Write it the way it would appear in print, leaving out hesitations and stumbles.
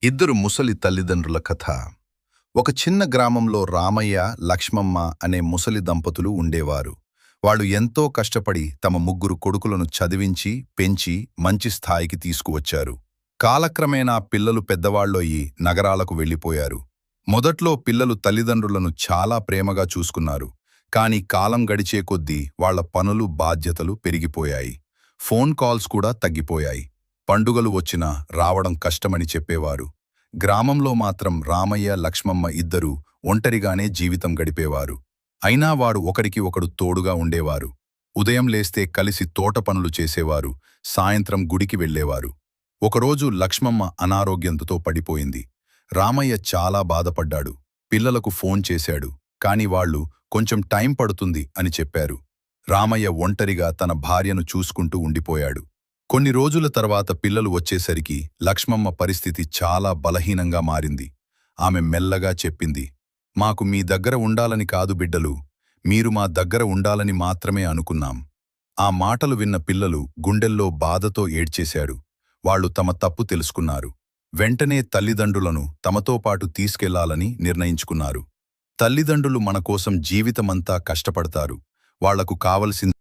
ఇద్దరు ముసలి తల్లిదండ్రుల కథ. ఒక చిన్న గ్రామంలో రామయ్య, లక్ష్మమ్మ అనే ముసలి దంపతులు ఉండేవారు. వాళ్ళు ఎంతో కష్టపడి తమ ముగ్గురు కొడుకులను చదివించి, పెంచి మంచి స్థాయికి తీసుకువచ్చారు. కాలక్రమేణా పిల్లలు పెద్దవాళ్ళొయ్యి నగరాలకు వెళ్ళిపోయారు. మొదట్లో పిల్లలు తల్లిదండ్రులను చాలా ప్రేమగా చూసుకున్నారు. కాని కాలం గడిచే కొద్దీ వాళ్ళ పనులు, బాధ్యతలు పెరిగిపోయాయి. ఫోన్ కాల్స్ కూడా తగ్గిపోయాయి. పండుగలు వచ్చినా రావడం కష్టమని చెప్పేవారు. గ్రామంలో మాత్రం రామయ్య, లక్ష్మమ్మ ఇద్దరూ ఒంటరిగానే జీవితం గడిపేవారు. అయినా వారు ఒకరికి ఒకడు తోడుగా ఉండేవారు. ఉదయం లేస్తే కలిసి తోట పనులు చేసేవారు, సాయంత్రం గుడికి వెళ్ళేవారు. ఒకరోజు లక్ష్మమ్మ అనారోగ్యంతో పడిపోయింది. రామయ్య చాలా బాధపడ్డాడు. పిల్లలకు ఫోన్ చేశాడు. కాని వాళ్ళు కొంచెం టైం పడుతుంది అని చెప్పారు. రామయ్య ఒంటరిగా తన భార్యను చూసుకుంటూ ఉండిపోయాడు. కొన్ని రోజుల తర్వాత పిల్లలు వచ్చేసరికి లక్ష్మమ్మ పరిస్థితి చాలా బలహీనంగా మారింది. ఆమె మెల్లగా చెప్పింది, "మాకు మీ దగ్గర ఉండాలని కాదు బిడ్డలు, మీరు మా దగ్గర ఉండాలని మాత్రమే అనుకున్నాం." ఆ మాటలు విన్న పిల్లలు గుండెల్లో బాధతో ఏడ్చేశారు. వాళ్ళు తమ తప్పు తెలుసుకున్నారు. వెంటనే తల్లిదండ్రులను తమతో పాటు తీసుకెళ్లాలని నిర్ణయించుకున్నారు. తల్లిదండ్రులు మన కోసం జీవితమంతా కష్టపడతారు. వాళ్లకు కావలసింది